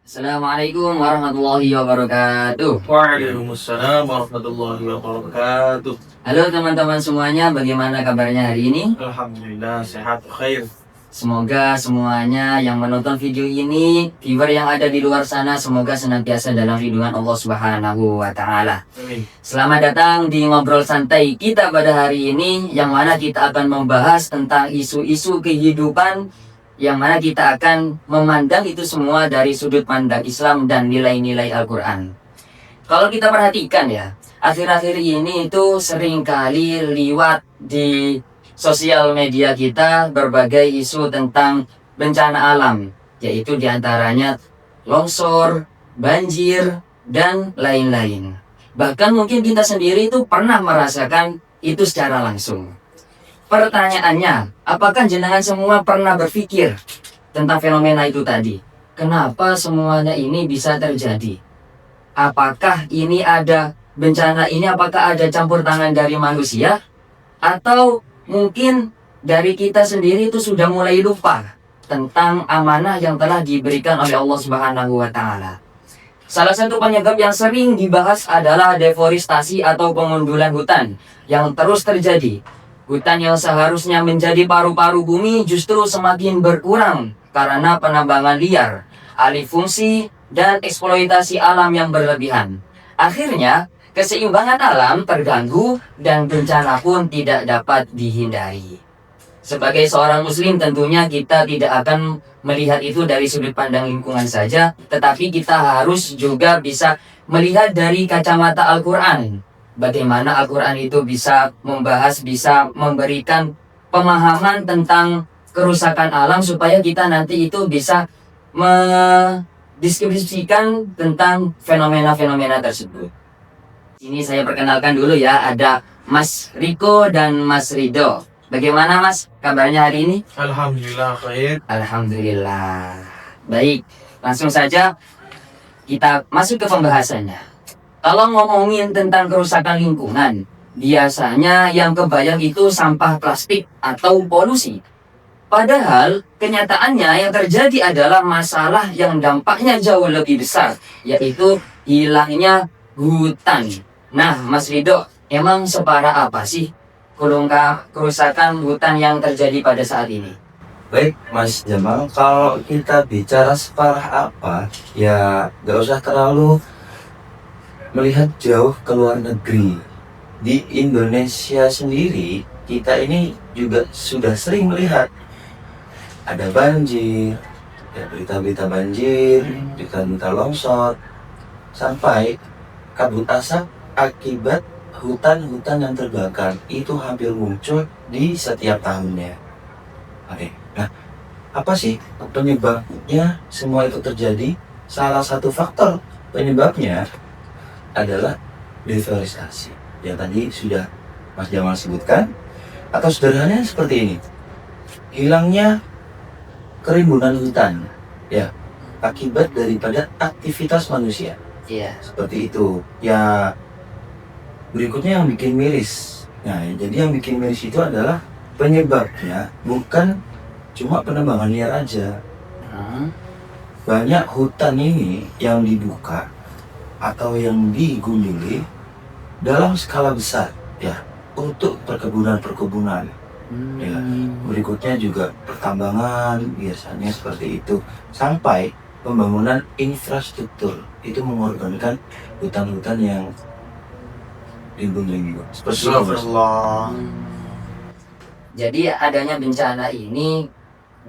Assalamualaikum warahmatullahi wabarakatuh. Waalaikumsalam warahmatullahi wabarakatuh. Halo teman-teman semuanya, bagaimana kabarnya hari ini? Alhamdulillah sehat khair. Semoga semuanya yang menonton video ini, viewer yang ada di luar sana, semoga senantiasa dalam lindungan Allah Subhanahu wa Ta'ala. Amin. Selamat datang di Ngobrol Santai kita pada hari ini, yang mana kita akan membahas tentang isu-isu kehidupan, yang mana kita akan memandang itu semua dari sudut pandang Islam dan nilai-nilai Al-Quran. Kalau kita perhatikan ya, akhir-akhir ini itu seringkali liwat di sosial media kita berbagai isu tentang bencana alam, yaitu diantaranya longsor, banjir, dan lain-lain. Bahkan mungkin kita sendiri itu pernah merasakan itu secara langsung. Pertanyaannya, apakah jenengan semua pernah berpikir tentang fenomena itu tadi? Kenapa semuanya ini bisa terjadi? Apakah ini ada bencana ini, apakah ada campur tangan dari manusia? Atau mungkin dari kita sendiri itu sudah mulai lupa tentang amanah yang telah diberikan oleh Allah Subhanahu wa Ta'ala. Salah satu penyebab yang sering dibahas adalah deforestasi atau pengundulan hutan yang terus terjadi. Hutan yang seharusnya menjadi paru-paru bumi justru semakin berkurang karena penambangan liar, alih fungsi, dan eksploitasi alam yang berlebihan. Akhirnya, keseimbangan alam terganggu dan bencana pun tidak dapat dihindari. Sebagai seorang muslim tentunya kita tidak akan melihat itu dari sudut pandang lingkungan saja, tetapi kita harus juga bisa melihat dari kacamata Al-Quran. Bagaimana Al-Quran itu bisa membahas, bisa memberikan pemahaman tentang kerusakan alam supaya kita nanti itu bisa mendeskripsikan tentang fenomena-fenomena tersebut. Ini saya perkenalkan dulu ya, ada Mas Riko dan Mas Rido. Bagaimana Mas kabarnya hari ini? Alhamdulillah khair. Alhamdulillah. Baik, langsung saja kita masuk ke pembahasannya. Kalau ngomongin tentang kerusakan lingkungan, biasanya yang kebayang itu sampah plastik atau polusi. Padahal kenyataannya yang terjadi adalah masalah yang dampaknya jauh lebih besar, yaitu hilangnya hutan. Nah, Mas Rido, emang separah apa sih kerusakan hutan yang terjadi pada saat ini? Baik Mas Jamal, kalau kita bicara separah apa, ya gak usah terlalu melihat jauh ke luar negeri. Di Indonesia sendiri, kita ini juga sudah sering melihat ada banjir, ya berita-berita banjir, berita-berita longsor, sampai kabut asap akibat hutan-hutan yang terbakar itu hampir muncul di setiap tahunnya. Oke, nah apa sih penyebabnya semua itu terjadi? Salah satu faktor penyebabnya adalah deforestasi yang tadi sudah Mas Jamal sebutkan, atau sederhananya seperti ini: hilangnya kerimbunan hutan, ya, akibat daripada aktivitas manusia. Iya. Seperti itu. Ya, berikutnya yang bikin miris. Nah, jadi yang bikin miris itu adalah penyebabnya bukan cuma penambangan liar aja. Banyak hutan ini yang dibuka atau yang digunduli dalam skala besar, ya, untuk perkebunan. Ya, berikutnya juga pertambangan, biasanya seperti itu, sampai pembangunan infrastruktur itu mengorbankan hutan-hutan yang lindung. Seperti itu. Astagfirullah. Jadi adanya bencana ini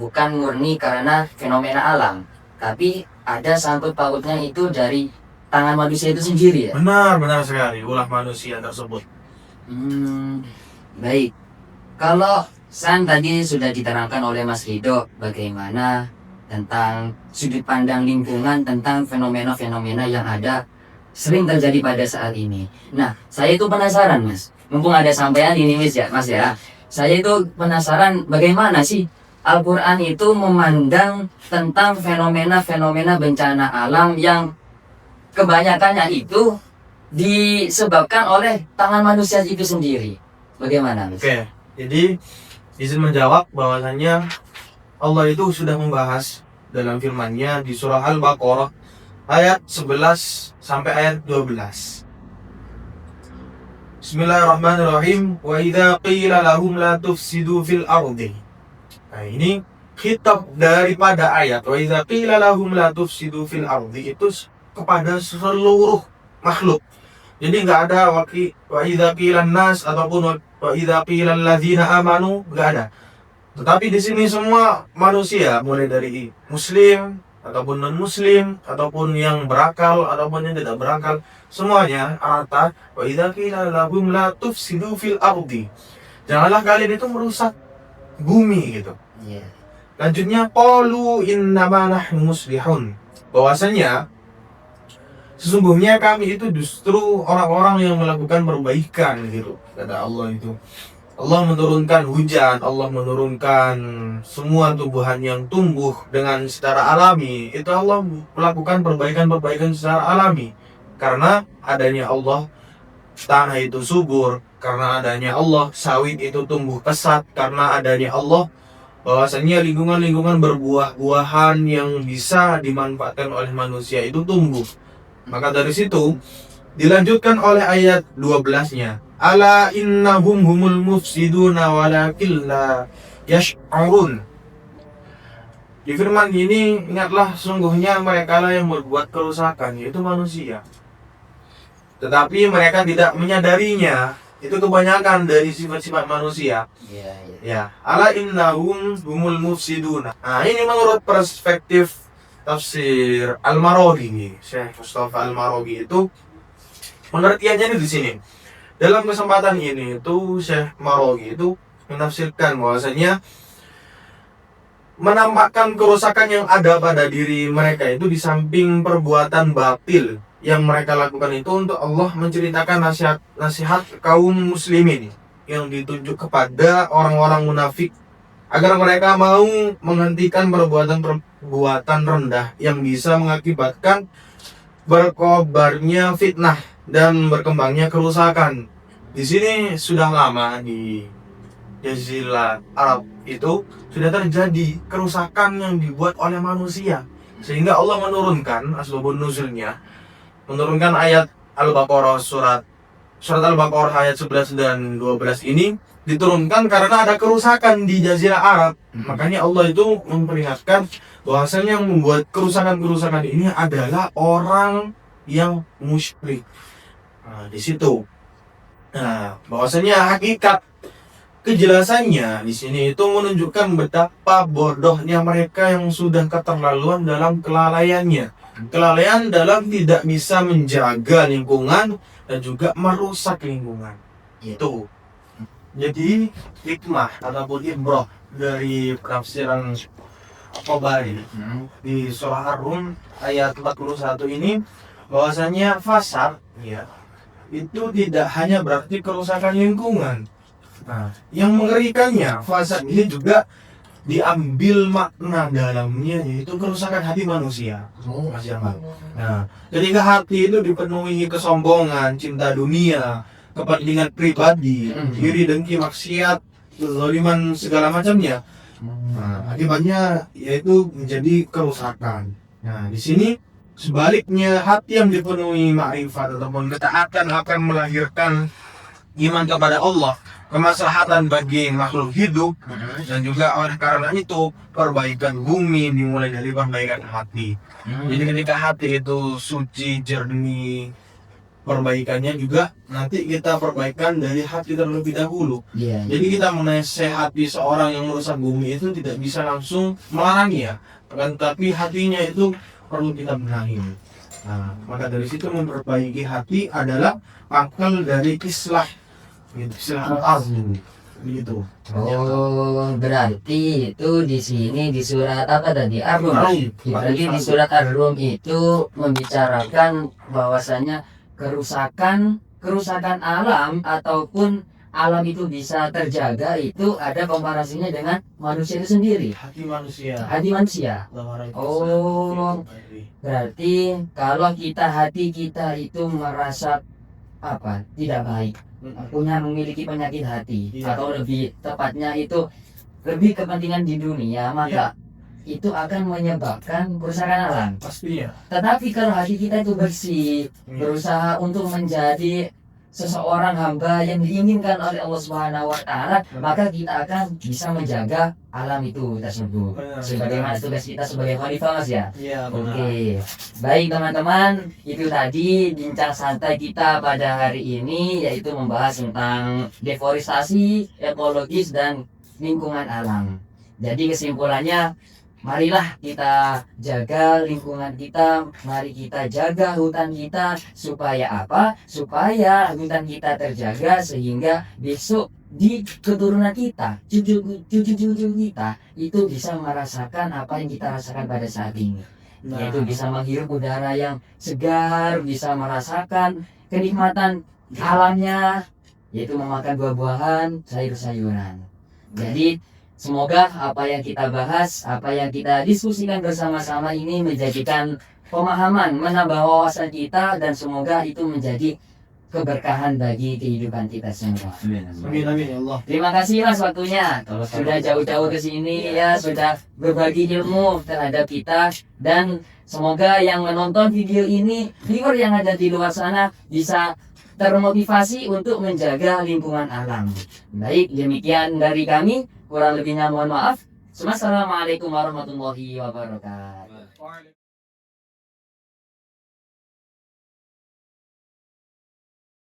bukan murni karena fenomena alam, tapi ada sangkut pautnya itu dari tangan manusia itu sendiri ya? Benar sekali, ulah manusia tersebut. Baik. Kalau tadi sudah diterangkan oleh Mas Rido bagaimana tentang sudut pandang lingkungan, tentang fenomena-fenomena yang ada sering terjadi pada saat ini. Nah, saya itu penasaran Mas, mumpung ada sampean ini Mas ya. Saya itu penasaran bagaimana sih Al-Quran itu memandang tentang fenomena-fenomena bencana alam yang kebanyakannya itu disebabkan oleh tangan manusia itu sendiri. Bagaimana Mas? Oke, jadi izin menjawab bahwasannya Allah itu sudah membahas dalam firman-Nya di surah Al-Baqarah ayat 11 sampai ayat 12. Bismillahirrahmanirrahim. Wa idza qila lahum la tufsidu fil ardi. Nah, ini khitab daripada ayat wa idza qila lahum la tufsidu fil ardi itu kepada seluruh makhluk. Jadi nggak ada wa idza qila nas ataupun wa idza qila alladzina amanu, nggak ada. Tetapi di sini semua manusia, mulai dari muslim ataupun non muslim ataupun yang berakal ataupun yang tidak berakal, semuanya rata. Wa idza qila lahum la tufsidu fil ardi. Janganlah kalian itu merusak bumi gitu. Iya. Lanjutnya qalu innama nahnu muslihun. Bahwasanya sesungguhnya kami itu justru orang-orang yang melakukan perbaikan gitu. Kata Allah itu. Allah menurunkan hujan, Allah menurunkan semua tumbuhan yang tumbuh dengan secara alami. Itu Allah melakukan perbaikan-perbaikan secara alami. Karena adanya Allah, tanah itu subur. Karena adanya Allah, sawit itu tumbuh pesat. Karena adanya Allah, bahwasanya lingkungan-lingkungan berbuah-buahan yang bisa dimanfaatkan oleh manusia itu tumbuh. Maka dari situ dilanjutkan oleh ayat 12-nya. Ala innahum humul mufsiduna walakin la yash'urun. Di firman ini, ingatlah sungguhnya mereka lah yang berbuat kerusakan, yaitu manusia. Tetapi mereka tidak menyadarinya. Itu kebanyakan dari sifat-sifat manusia. Iya, iya. Ya, ala innahum humul mufsiduna. Nah, ini menurut perspektif tafsir Al-Maraghi, Syekh Mustafa Al-Maraghi itu pengertiannya di sini. Dalam kesempatan ini itu Syekh Maraghi itu menafsirkan bahwasanya menampakkan kerusakan yang ada pada diri mereka itu di samping perbuatan batil yang mereka lakukan itu untuk Allah menceritakan nasihat kaum muslimin yang ditunjuk kepada orang-orang munafik agar mereka mau menghentikan perbuatan rendah yang bisa mengakibatkan berkobarnya fitnah dan berkembangnya kerusakan. Di sini sudah lama di Jazirah Arab itu sudah terjadi kerusakan yang dibuat oleh manusia, sehingga Allah menurunkan asbabun nuzulnya, menurunkan ayat Al-Baqarah surat Al-Baqarah ayat 11 dan 12 ini diturunkan karena ada kerusakan di Jazirah Arab. Makanya Allah itu memperingatkan bahwasanya yang membuat kerusakan-kerusakan ini adalah orang yang musyrik. Nah, di situ. Nah, bahwasanya hakikat kejelasannya di sini itu menunjukkan betapa bodohnya mereka yang sudah keterlaluan dalam kelalaiannya. Kelalaian dalam tidak bisa menjaga lingkungan dan juga merusak lingkungan. Itu. Jadi hikmah ataupun ibrah dari penafsiran Tabari di surah Ar-Rum ayat 41 ini bahwasanya fasad ya itu tidak hanya berarti kerusakan lingkungan. Nah, yang mengerikannya fasad ini juga diambil makna dalamnya yaitu kerusakan hati manusia. Mas Jamal. Nah, ketika hati itu dipenuhi kesombongan, cinta dunia, kepentingan pribadi, iri dengki, maksiat, kezaliman segala macamnya. Nah, akibatnya yaitu menjadi kerusakan. Nah, di sini sebaliknya hati yang dipenuhi ma'rifat ataupun ketaatan akan melahirkan iman kepada Allah, kemaslahatan bagi makhluk hidup, dan juga oleh karena itu perbaikan bumi dimulai dari perbaikan hati. Jadi ketika hati itu suci, jernih, perbaikannya juga nanti kita perbaikan dari hati terlebih dahulu. Iya. Jadi kita menasehati seorang yang merusak bumi itu tidak bisa langsung melarangnya, akan tetapi hatinya itu perlu kita benahi. Nah, maka dari situ memperbaiki hati adalah pangkal dari islah, islah al-azm, gitu. Oh, berarti itu di sini di surat apa tadi? Ar-Rum. Berarti di surat Ar-Rum itu membicarakan bahwasanya kerusakan alam ataupun alam itu bisa terjaga itu ada komparasinya dengan manusia itu sendiri. Hati manusia. Hati manusia. Oh, berarti kalau hati kita itu merasa apa? Tidak baik, memiliki penyakit hati, Iya. atau lebih tepatnya itu lebih kepentingan di dunia, maka itu akan menyebabkan kerusakan alam. Pastinya. Tetapi kalau hati kita itu bersih, berusaha untuk menjadi seseorang hamba yang diinginkan oleh Allah Subhanahu wa taala, maka kita akan bisa menjaga alam itu tersebut. Benar. Sebagaimana tugas kita sebagai khalifah, Mas ya. Iya, Oke. Baik teman-teman, itu tadi bincang santai kita pada hari ini, yaitu membahas tentang deforestasi, ekologis dan lingkungan alam. Jadi kesimpulannya, marilah kita jaga lingkungan kita, mari kita jaga hutan kita, supaya apa? Supaya hutan kita terjaga sehingga besok di keturunan kita, cucu-cucu kita itu bisa merasakan apa yang kita rasakan pada saat ini. Yaitu bisa menghirup udara yang segar, bisa merasakan kenikmatan alamnya, yaitu memakan buah-buahan, sayur-sayuran. Jadi semoga apa yang kita bahas, apa yang kita diskusikan bersama-sama ini menjadikan pemahaman, menambah wawasan kita, dan semoga itu menjadi keberkahan bagi kehidupan kita semua. Amin amin ya Allah. Terima kasih Mas waktunya. Sudah jauh-jauh ke sini ya, sudah berbagi ilmu terhadap kita, dan semoga yang menonton video ini, viewer yang ada di luar sana bisa termotivasi untuk menjaga lingkungan alam. Baik, demikian dari kami. Kurang lebihnya mohon maaf. Assalamualaikum warahmatullahi wabarakatuh.